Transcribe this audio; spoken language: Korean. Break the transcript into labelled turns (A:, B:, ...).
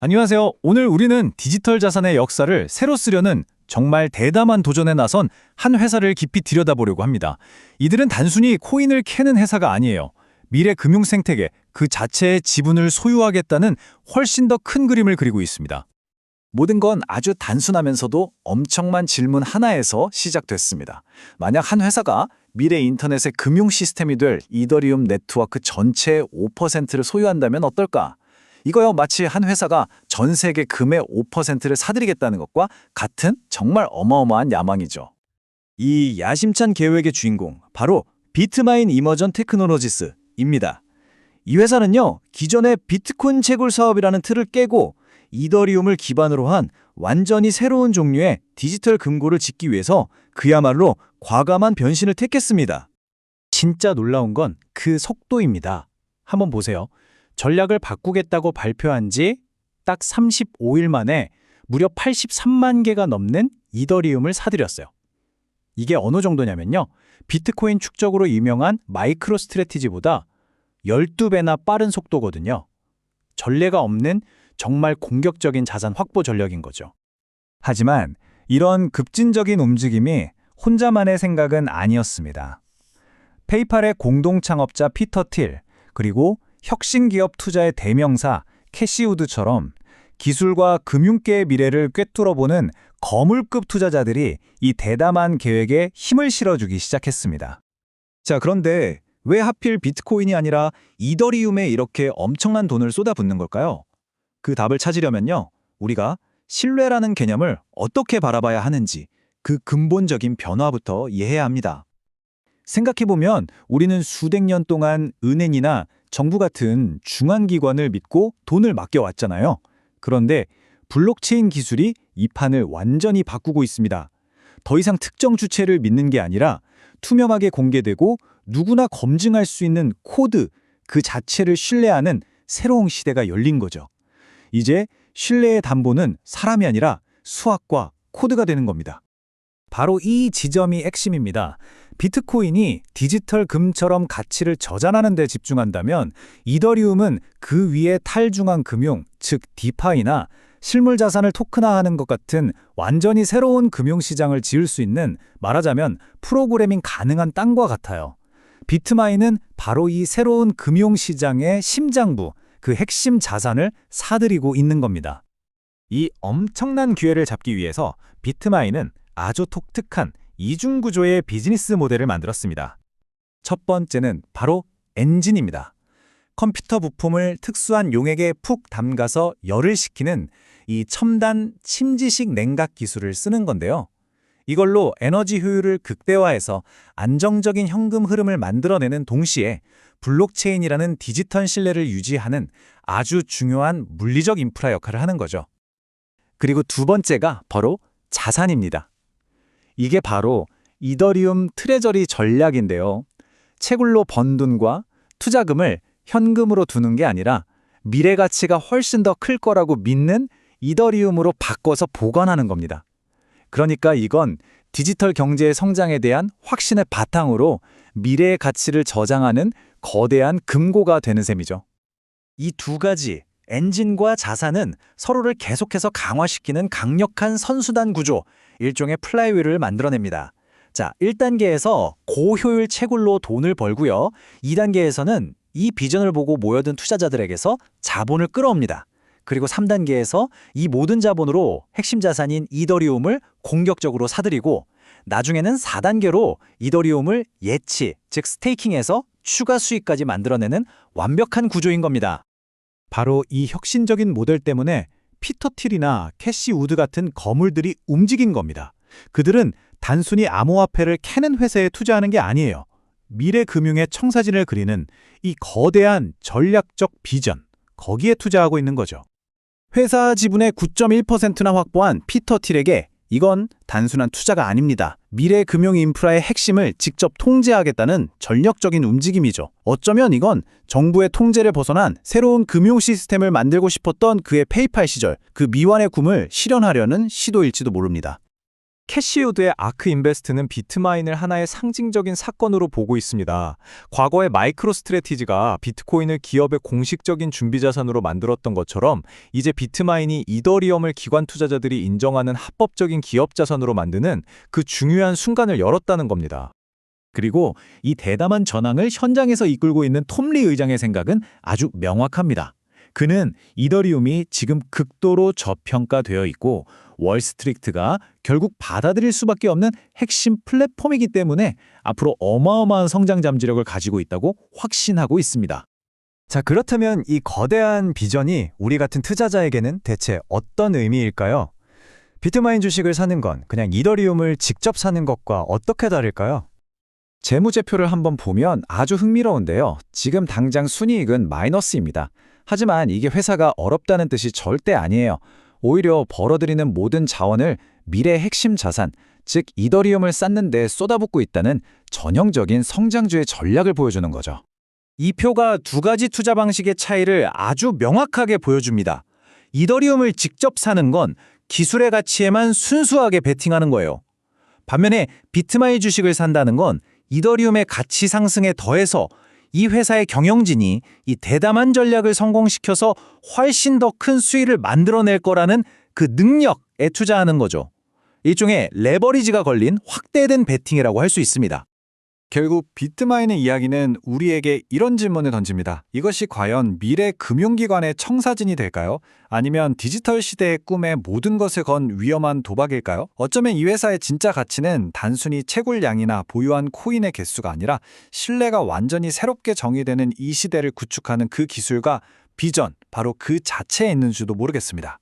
A: 안녕하세요. 오늘 우리는 디지털 자산의 역사를 새로 쓰려는 정말 대담한 도전에 나선 한 회사를 깊이 들여다보려고 합니다. 이들은 단순히 코인을 캐는 회사가 아니에요. 미래 금융 생태계 그 자체의 지분을 소유하겠다는 훨씬 더 큰 그림을 그리고 있습니다. 모든 건 아주 단순하면서도 엄청난 질문 하나에서 시작됐습니다. 만약 한 회사가 미래 인터넷의 금융 시스템이 될 이더리움 네트워크 전체의 5%를 소유한다면 어떨까? 이거요, 마치 한 회사가 전 세계 금의 5%를 사들이겠다는 것과 같은 정말 어마어마한 야망이죠.
B: 이 야심찬 계획의 주인공, 바로 비트마인 이머전 테크놀로지스입니다. 이 회사는요, 기존의 비트코인 채굴 사업이라는 틀을 깨고 이더리움을 기반으로 한 완전히 새로운 종류의 디지털 금고를 짓기 위해서 그야말로 과감한 변신을 택했습니다.
A: 진짜 놀라운 건 그 속도입니다. 한번 보세요. 전략을 바꾸겠다고 발표한 지 딱 35일 만에 무려 83만 개가 넘는 이더리움을 사들였어요. 이게 어느 정도냐면요. 비트코인 축적으로 유명한 마이크로 스트래티지보다 12배나 빠른 속도거든요. 전례가 없는 정말 공격적인 자산 확보 전략인 거죠. 하지만 이런 급진적인 움직임이 혼자만의 생각은 아니었습니다. 페이팔의 공동 창업자 피터 틸, 그리고 혁신기업 투자의 대명사 캐시 우드처럼 기술과 금융계의 미래를 꿰뚫어보는 거물급 투자자들이 이 대담한 계획에 힘을 실어주기 시작했습니다.
B: 자, 그런데 왜 하필 비트코인이 아니라 이더리움에 이렇게 엄청난 돈을 쏟아붓는 걸까요? 그 답을 찾으려면요, 우리가 신뢰라는 개념을 어떻게 바라봐야 하는지 그 근본적인 변화부터 이해해야 합니다. 생각해보면 우리는 수백 년 동안 은행이나 정부 같은 중앙기관을 믿고 돈을 맡겨왔잖아요. 그런데 블록체인 기술이 이 판을 완전히 바꾸고 있습니다. 더 이상 특정 주체를 믿는 게 아니라 투명하게 공개되고 누구나 검증할 수 있는 코드 그 자체를 신뢰하는 새로운 시대가 열린 거죠. 이제 신뢰의 담보는 사람이 아니라 수학과 코드가 되는 겁니다.
A: 바로 이 지점이 핵심입니다. 비트코인이 디지털 금처럼 가치를 저장하는 데 집중한다면 이더리움은 그 위에 탈중앙 금융, 즉 디파이나 실물 자산을 토큰화하는 것 같은 완전히 새로운 금융시장을 지을 수 있는, 말하자면 프로그래밍 가능한 땅과 같아요. 비트마인은 바로 이 새로운 금융시장의 심장부, 그 핵심 자산을 사들이고 있는 겁니다. 이 엄청난 기회를 잡기 위해서 비트마인은 아주 독특한 이중구조의 비즈니스 모델을 만들었습니다. 첫 번째는 바로 엔진입니다. 컴퓨터 부품을 특수한 용액에 푹 담가서 열을 식히는 이 첨단 침지식 냉각 기술을 쓰는 건데요. 이걸로 에너지 효율을 극대화해서 안정적인 현금 흐름을 만들어내는 동시에 블록체인이라는 디지털 신뢰를 유지하는 아주 중요한 물리적 인프라 역할을 하는 거죠. 그리고 두 번째가 바로 자산입니다. 이게 바로 이더리움 트레저리 전략인데요. 채굴로 번 돈과 투자금을 현금으로 두는 게 아니라 미래 가치가 훨씬 더 클 거라고 믿는 이더리움으로 바꿔서 보관하는 겁니다. 그러니까 이건 디지털 경제의 성장에 대한 확신의 바탕으로 미래의 가치를 저장하는 거대한 금고가 되는 셈이죠. 이 두 가지, 엔진과 자산은 서로를 계속해서 강화시키는 강력한 선수단 구조, 일종의 플라이휠을 만들어냅니다. 자, 1단계에서 고효율 채굴로 돈을 벌고요. 2단계에서는 이 비전을 보고 모여든 투자자들에게서 자본을 끌어옵니다. 그리고 3단계에서 이 모든 자본으로 핵심 자산인 이더리움을 공격적으로 사들이고, 나중에는 4단계로 이더리움을 예치, 즉 스테이킹해서 추가 수익까지 만들어내는 완벽한 구조인 겁니다. 바로 이 혁신적인 모델 때문에 피터 틸이나 캐시 우드 같은 거물들이 움직인 겁니다. 그들은 단순히 암호화폐를 캐는 회사에 투자하는 게 아니에요. 미래 금융의 청사진을 그리는 이 거대한 전략적 비전, 거기에 투자하고 있는 거죠. 회사 지분의 9.1%나 확보한 피터 틸에게 이건 단순한 투자가 아닙니다. 미래 금융 인프라의 핵심을 직접 통제하겠다는 전략적인 움직임이죠. 어쩌면 이건 정부의 통제를 벗어난 새로운 금융 시스템을 만들고 싶었던 그의 페이팔 시절, 그 미완의 꿈을 실현하려는 시도일지도 모릅니다.
C: 캐시우드의 아크 인베스트는 비트마인을 하나의 상징적인 사건으로 보고 있습니다. 과거의 마이크로 스트래티지가 비트코인을 기업의 공식적인 준비 자산으로 만들었던 것처럼 이제 비트마인이 이더리움을 기관 투자자들이 인정하는 합법적인 기업 자산으로 만드는 그 중요한 순간을 열었다는 겁니다.
B: 그리고 이 대담한 전황을 현장에서 이끌고 있는 톰리 의장의 생각은 아주 명확합니다. 그는 이더리움이 지금 극도로 저평가되어 있고 월스트리트가 결국 받아들일 수밖에 없는 핵심 플랫폼이기 때문에 앞으로 어마어마한 성장 잠재력을 가지고 있다고 확신하고 있습니다.
C: 자, 그렇다면 이 거대한 비전이 우리 같은 투자자에게는 대체 어떤 의미일까요? 비트마인 주식을 사는 건 그냥 이더리움을 직접 사는 것과 어떻게 다를까요?
A: 재무제표를 한번 보면 아주 흥미로운데요. 지금 당장 순이익은 마이너스입니다. 하지만 이게 회사가 어렵다는 뜻이 절대 아니에요. 오히려 벌어들이는 모든 자원을 미래의 핵심 자산, 즉 이더리움을 쌓는 데 쏟아붓고 있다는 전형적인 성장주의 전략을 보여주는 거죠.
B: 이 표가 두 가지 투자 방식의 차이를 아주 명확하게 보여줍니다. 이더리움을 직접 사는 건 기술의 가치에만 순수하게 베팅하는 거예요. 반면에 비트마인 주식을 산다는 건 이더리움의 가치 상승에 더해서 이 회사의 경영진이 이 대담한 전략을 성공시켜서 훨씬 더 큰 수익을 만들어낼 거라는 그 능력에 투자하는 거죠. 일종의 레버리지가 걸린 확대된 베팅이라고 할 수 있습니다.
A: 결국 비트마인의 이야기는 우리에게 이런 질문을 던집니다. 이것이 과연 미래 금융기관의 청사진이 될까요? 아니면 디지털 시대의 꿈에 모든 것을 건 위험한 도박일까요? 어쩌면 이 회사의 진짜 가치는 단순히 채굴량이나 보유한 코인의 개수가 아니라 신뢰가 완전히 새롭게 정의되는 이 시대를 구축하는 그 기술과 비전, 바로 그 자체에 있는지도 모르겠습니다.